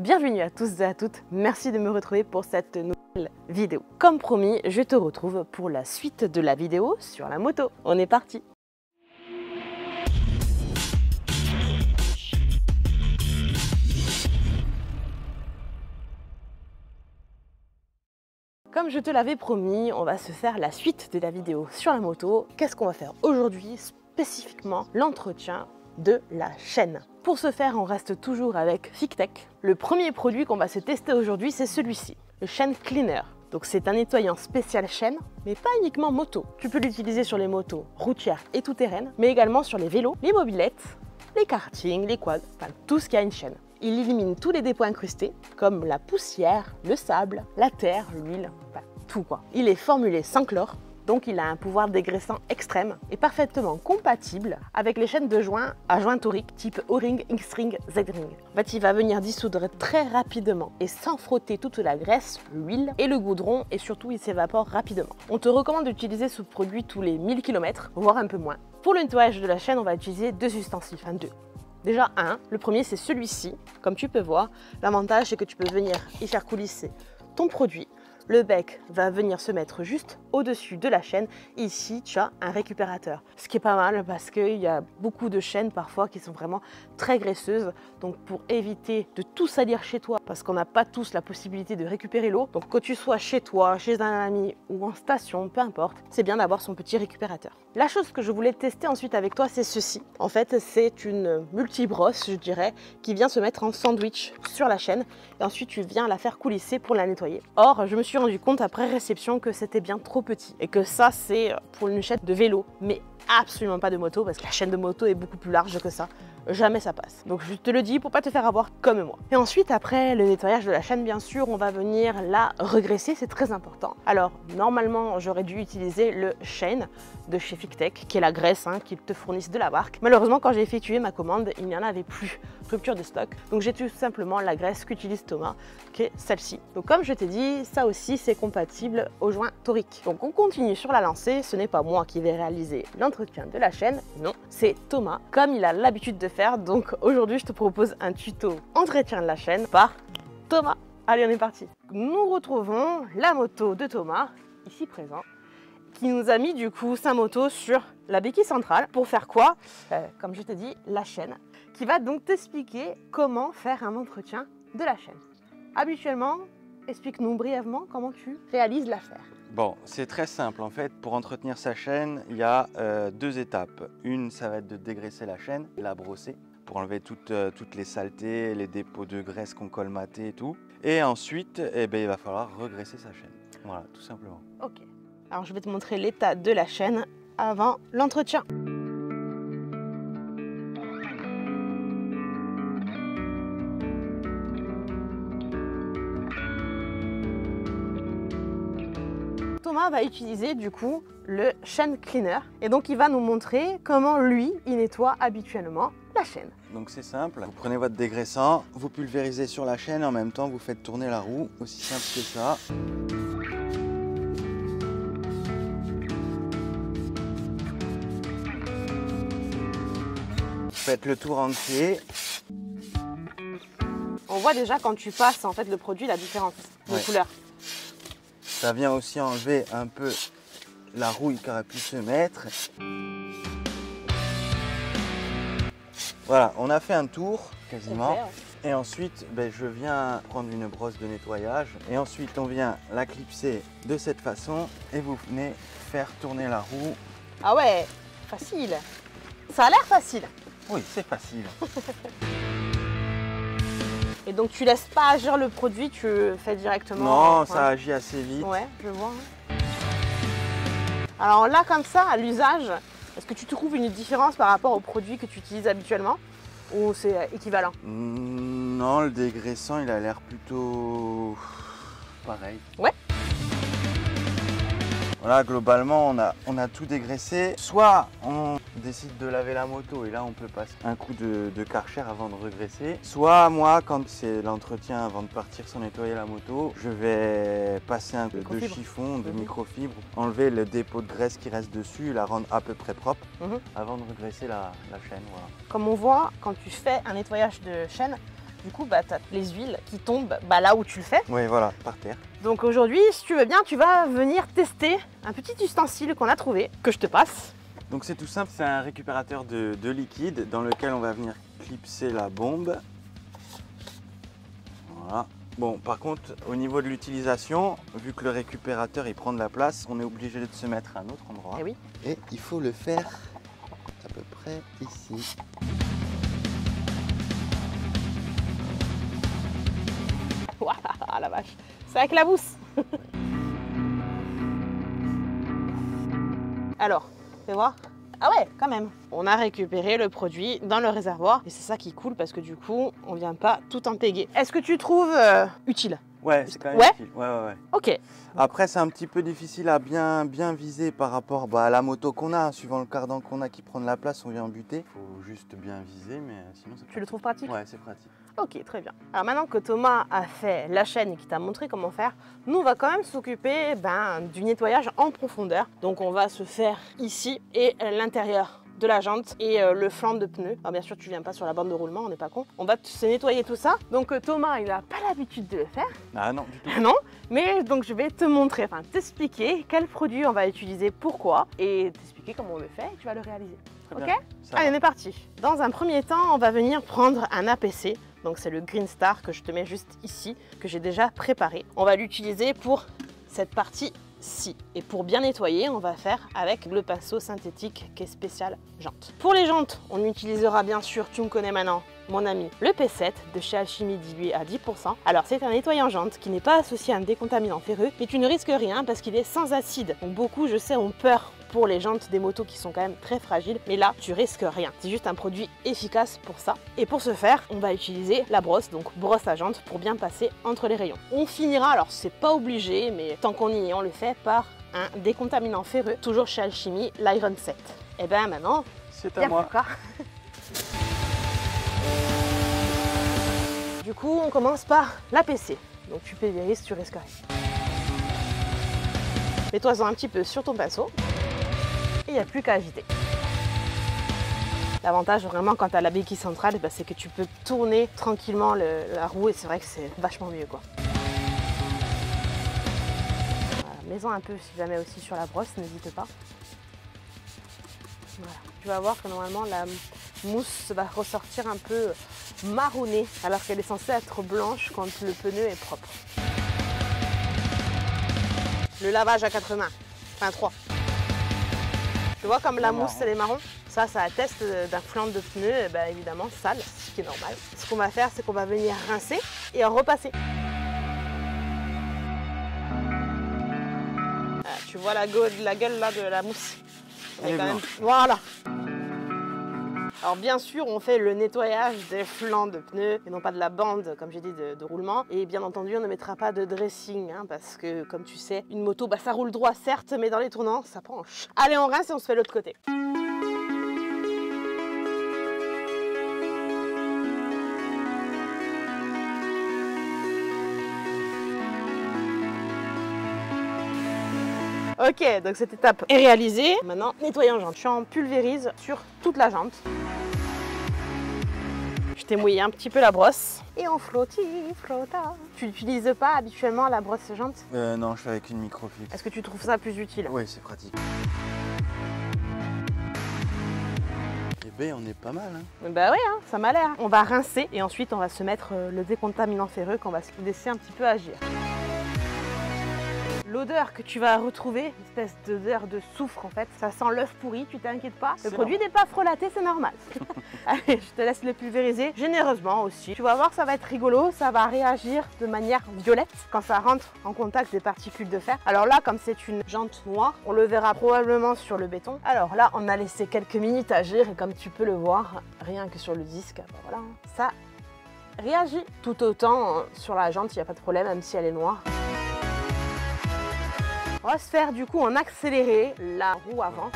Bienvenue à tous et à toutes, merci de me retrouver pour cette nouvelle vidéo. Comme promis, je te retrouve pour la suite de la vidéo sur la moto. On est parti! Comme je te l'avais promis, on va se faire la suite de la vidéo sur la moto. Qu'est-ce qu'on va faire aujourd'hui? Spécifiquement l'entretien de la chaîne. Pour ce faire, on reste toujours avec Fictech. Le premier produit qu'on va se tester aujourd'hui, c'est celui-ci, le Chain Cleaner. Donc c'est un nettoyant spécial chaîne, mais pas uniquement moto. Tu peux l'utiliser sur les motos routières et tout-terrain, mais également sur les vélos, les mobylettes, les kartings, les quads, enfin tout ce qui a une chaîne. Il élimine tous les dépôts incrustés, comme la poussière, le sable, la terre, l'huile, enfin tout quoi. Il est formulé sans chlore, donc il a un pouvoir dégraissant extrême et parfaitement compatible avec les chaînes de joint à joint torique type O-ring, X-ring, Z-ring. En fait, il va venir dissoudre très rapidement et sans frotter toute la graisse, l'huile et le goudron, et surtout il s'évapore rapidement. On te recommande d'utiliser ce produit tous les 1000 km, voire un peu moins. Pour le nettoyage de la chaîne, on va utiliser deux ustensiles, enfin deux. Déjà le premier c'est celui-ci, comme tu peux voir. L'avantage c'est que tu peux venir y faire coulisser ton produit. Le bec va venir se mettre juste au-dessus de la chaîne. Ici, tu as un récupérateur. Ce qui est pas mal parce qu'il y a beaucoup de chaînes parfois qui sont vraiment très graisseuses. Donc pour éviter de tout salir chez toi, parce qu'on n'a pas tous la possibilité de récupérer l'eau. Donc que tu sois chez toi, chez un ami ou en station, peu importe, c'est bien d'avoir son petit récupérateur. La chose que je voulais tester ensuite avec toi, c'est ceci. En fait, c'est une multibrosse, je dirais, qui vient se mettre en sandwich sur la chaîne. Et ensuite, tu viens la faire coulisser pour la nettoyer. Or, je me suis rendu compte après réception que c'était bien trop petit et que ça c'est pour une chaîne de vélo, mais absolument pas de moto, parce que la chaîne de moto est beaucoup plus large que ça. Jamais ça passe. Donc je te le dis pour pas te faire avoir comme moi. Et ensuite, après le nettoyage de la chaîne, bien sûr, on va venir la regraisser, c'est très important. Alors normalement, j'aurais dû utiliser le Chain de chez Fictech, qui est la graisse qu'ils te fournissent de la marque. Malheureusement, quand j'ai effectué ma commande, il n'y en avait plus. Rupture de stock. Donc j'ai tout simplement la graisse qu'utilise Thomas, qui est celle-ci. Donc comme je t'ai dit, ça aussi c'est compatible au joint torique. Donc on continue sur la lancée. Ce n'est pas moi qui vais réaliser l'entretien de la chaîne, non, c'est Thomas, comme il a l'habitude de faire. Donc aujourd'hui, je te propose un tuto entretien de la chaîne par Thomas. Allez, on est parti. Nous retrouvons la moto de Thomas, ici présent, qui nous a mis du coup sa moto sur la béquille centrale. Pour faire quoi? Comme je t'ai dit, la chaîne, qui va donc t'expliquer comment faire un entretien de la chaîne. Habituellement, explique-nous brièvement comment tu réalises l'affaire. Bon, c'est très simple en fait. Pour entretenir sa chaîne, il y a deux étapes. Une, ça va être de dégraisser la chaîne, la brosser, pour enlever toutes les saletés, les dépôts de graisse qu'on colmatait et tout. Et ensuite, il va falloir regraisser sa chaîne. Voilà, tout simplement. Ok. Alors je vais te montrer l'état de la chaîne avant l'entretien. Thomas va utiliser du coup le Chain Cleaner et donc il va nous montrer comment lui il nettoie habituellement la chaîne. Donc c'est simple, vous prenez votre dégraissant, vous pulvérisez sur la chaîne et en même temps vous faites tourner la roue, aussi simple que ça. Faites le tour entier. On voit déjà quand tu passes en fait le produit la différence de couleur. Ça vient aussi enlever un peu la rouille qui aurait pu se mettre. Voilà, on a fait un tour quasiment. Okay. Et ensuite, je viens prendre une brosse de nettoyage. Et ensuite, on vient la clipser de cette façon. Et vous venez faire tourner la roue. Ah ouais, facile. Ça a l'air facile. Oui, c'est facile. Et donc tu laisses pas agir le produit, tu le fais directement. Non, ça agit assez vite. Ouais, je vois. Alors là, comme ça, à l'usage, est-ce que tu trouves une différence par rapport au produit que tu utilises habituellement ou c'est équivalent? Non, le dégraissant, il a l'air plutôt pareil. Ouais. Voilà, globalement, on a tout dégraissé. Soit on décide de laver la moto et là, on peut passer un coup de Karcher avant de regraisser. Soit moi, quand c'est l'entretien avant de partir sans nettoyer la moto, je vais passer un peu de chiffon, de microfibre, enlever le dépôt de graisse qui reste dessus, la rendre à peu près propre avant de regraisser la chaîne. Voilà. Comme on voit, quand tu fais un nettoyage de chaîne, du coup, bah, tu as les huiles qui tombent là où tu le fais. Oui, voilà, par terre. Donc aujourd'hui, si tu veux bien, tu vas venir tester un petit ustensile qu'on a trouvé, que je te passe. Donc c'est tout simple, c'est un récupérateur de liquide dans lequel on va venir clipser la bombe. Voilà. Bon, par contre, au niveau de l'utilisation, vu que le récupérateur il prend de la place, on est obligé de se mettre à un autre endroit. Et oui. Et il faut le faire à peu près ici. Voilà, la vache. C'est avec la mousse. Alors, fais voir. Ah ouais, quand même. On a récupéré le produit dans le réservoir et c'est ça qui est cool parce que du coup, on vient pas tout intégrer. Est-ce que tu trouves utile? Ouais, c'est quand même utile. Ouais. Ok. Après, c'est un petit peu difficile à bien viser par rapport à la moto qu'on a. Suivant le cardan qu'on a qui prend de la place, on vient buter. Faut juste bien viser, mais sinon c'est pratique. Tu le trouves pratique? Ouais, c'est pratique. Ok, très bien. Alors maintenant que Thomas a fait la chaîne et qu'il t'a montré comment faire, nous on va quand même s'occuper du nettoyage en profondeur. Donc on va se faire ici et l'intérieur de la jante et le flanc de pneu. Alors bien sûr tu viens pas sur la bande de roulement, on n'est pas con. On va se nettoyer tout ça. Donc Thomas il n'a pas l'habitude de le faire. Ah non, du tout. Non, mais donc je vais te montrer, t'expliquer quel produit on va utiliser, pourquoi et t'expliquer comment on le fait et tu vas le réaliser. Très Ok? bien. Allez, on est parti. Dans un premier temps, on va venir prendre un APC. Donc c'est le Green Star que je te mets juste ici, que j'ai déjà préparé. On va l'utiliser pour cette partie-ci. Et pour bien nettoyer, on va faire avec le pinceau synthétique qui est spécial jante. Pour les jantes, on utilisera bien sûr, tu me connais maintenant, mon ami, le P7 de chez Alchimie dilué à 10%. Alors c'est un nettoyant jante qui n'est pas associé à un décontaminant ferreux, mais tu ne risques rien parce qu'il est sans acide. Donc beaucoup, je sais, ont peur pour les jantes des motos qui sont quand même très fragiles, mais là tu risques rien. C'est juste un produit efficace pour ça. Et pour ce faire, on va utiliser la brosse, donc brosse à jantes pour bien passer entre les rayons. On finira, alors c'est pas obligé, mais tant qu'on y est, on le fait par un décontaminant ferreux, toujours chez Alchimie, l'Iron 7. Et bien maintenant, c'est à moi. Du coup, on commence par l'APC. Donc tu pulvérises, tu risques rien. Mets-toi-en un petit peu sur ton pinceau. Et il n'y a plus qu'à agiter. L'avantage vraiment quand tu as la béquille centrale, c'est que tu peux tourner tranquillement la roue et c'est vrai que c'est vachement mieux quoi. Voilà, mets-en un peu si jamais aussi sur la brosse, n'hésite pas. Voilà. Tu vas voir que normalement la mousse va ressortir un peu marronnée alors qu'elle est censée être blanche quand le pneu est propre. Le lavage à 4 mains, enfin 3. Tu vois comme la mousse elle est marron, ça atteste d'un flanc de pneu évidemment sale, ce qui est normal. Ce qu'on va faire, c'est qu'on va venir rincer et en repasser. Voilà, tu vois la gueule là de la mousse. Elle est quand même... Voilà. Alors bien sûr, on fait le nettoyage des flancs de pneus et non pas de la bande, comme j'ai dit, de roulement. Et bien entendu, on ne mettra pas de dressing, parce que, comme tu sais, une moto, ça roule droit certes, mais dans les tournants, ça penche. Allez, on rince et on se fait l'autre côté. Ok, donc cette étape est réalisée. Maintenant, nettoyant jante. Je pulvérise sur toute la jante. Je t'ai mouillé un petit peu la brosse. Et on flotta. Tu n'utilises pas habituellement la brosse jante? Non, je fais avec une microfibre. Est-ce que tu trouves ça plus utile? Oui, c'est pratique. Eh ben, on est pas mal. Bah oui, ça m'a l'air. On va rincer et ensuite on va se mettre le décontaminant ferreux qu'on va se laisser un petit peu agir. L'odeur que tu vas retrouver, une espèce d'odeur de soufre en fait, ça sent l'œuf pourri, tu t'inquiètes pas. Le produit n'est pas frelaté, c'est normal. Allez, je te laisse le pulvériser généreusement aussi. Tu vas voir, ça va être rigolo, ça va réagir de manière violette quand ça rentre en contact des particules de fer. Alors là, comme c'est une jante noire, on le verra probablement sur le béton. Alors là, on a laissé quelques minutes agir et comme tu peux le voir, rien que sur le disque, voilà, ça réagit. Tout autant sur la jante, il n'y a pas de problème, même si elle est noire. On va se faire du coup en accéléré la roue avant.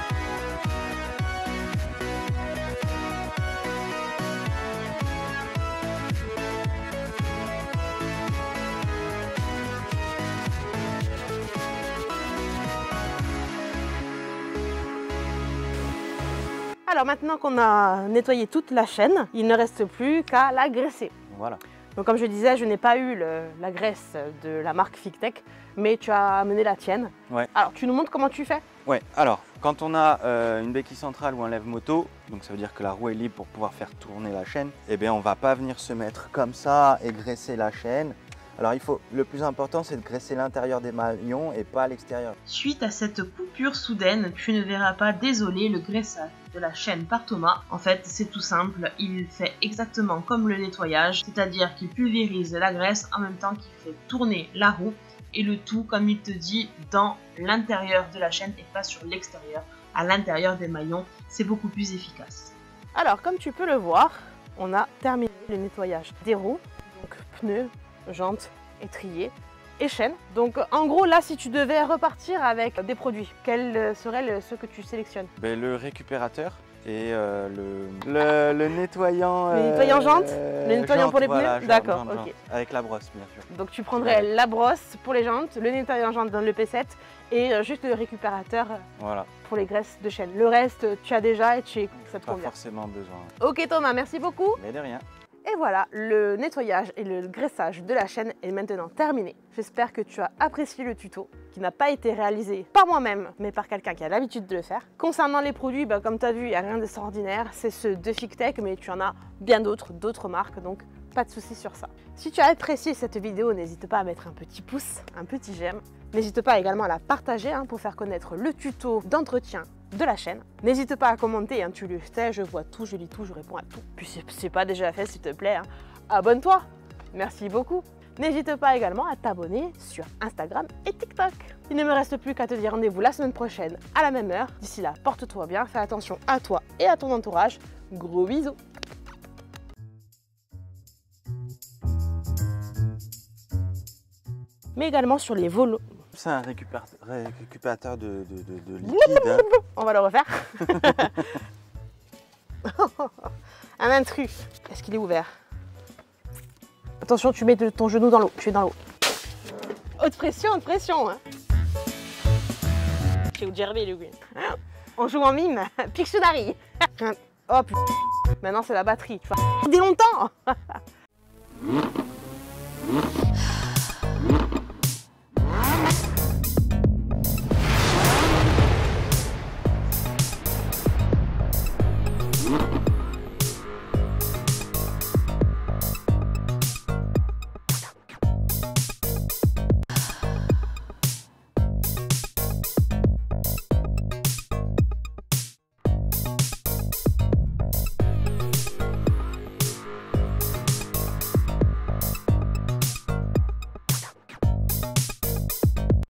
Alors maintenant qu'on a nettoyé toute la chaîne, il ne reste plus qu'à la graisser. Voilà. Donc comme je disais, je n'ai pas eu la graisse de la marque Fictech, mais tu as amené la tienne. Ouais. Alors tu nous montres comment tu fais? Ouais, alors quand on a une béquille centrale ou un lève-moto, donc ça veut dire que la roue est libre pour pouvoir faire tourner la chaîne, eh bien on va pas venir se mettre comme ça et graisser la chaîne. Alors le plus important, c'est de graisser l'intérieur des maillons et pas l'extérieur. Suite à cette coupure soudaine, tu ne verras pas, désolé, le graissage de la chaîne par Thomas. En fait, c'est tout simple, il fait exactement comme le nettoyage, c'est-à-dire qu'il pulvérise la graisse en même temps qu'il fait tourner la roue, et le tout, comme il te dit, dans l'intérieur de la chaîne et pas sur l'extérieur, à l'intérieur des maillons. C'est beaucoup plus efficace. Alors, comme tu peux le voir, on a terminé le nettoyage des roues, donc pneus, jantes, étriers et chaînes. Donc en gros là, si tu devais repartir avec des produits, quels seraient ceux que tu sélectionnes? Le récupérateur et le nettoyant. Le nettoyant jante? Le nettoyant pour les pneus? Voilà, d'accord, jante, ok. avec la brosse bien sûr. Donc tu prendrais la brosse pour les jantes, le nettoyant jante dans le P7 et juste le récupérateur voilà. Pour les graisses de chaîne. Le reste, tu as déjà et ça te Pas convient. forcément besoin. Ok Thomas, merci beaucoup. Mais de rien. Et voilà, le nettoyage et le graissage de la chaîne est maintenant terminé. J'espère que tu as apprécié le tuto, qui n'a pas été réalisé par moi-même, mais par quelqu'un qui a l'habitude de le faire. Concernant les produits, comme tu as vu, il n'y a rien d'extraordinaire. C'est ceux de Fictech, mais tu en as bien d'autres marques, donc pas de souci sur ça. Si tu as apprécié cette vidéo, n'hésite pas à mettre un petit pouce, un petit j'aime. N'hésite pas également à la partager pour faire connaître le tuto d'entretien de la chaîne. N'hésite pas à commenter, tu le sais, je vois tout, je lis tout, je réponds à tout. Puis si c'est pas déjà fait, s'il te plaît, abonne-toi. Merci beaucoup. N'hésite pas également à t'abonner sur Instagram et TikTok. Il ne me reste plus qu'à te dire rendez-vous la semaine prochaine à la même heure. D'ici là, porte-toi bien, fais attention à toi et à ton entourage. Gros bisous. Mais également sur les volos. C'est un récupérateur de liquide. On va le refaire. Un intrus. Est-ce qu'il est ouvert? Attention, tu mets ton genou dans l'eau. Tu es dans l'eau. Haute pression, haute pression. C'est où Gervais, lui. On joue en mime. Pictionary. Oh putain. Maintenant, c'est la batterie. Tu vas dès longtemps.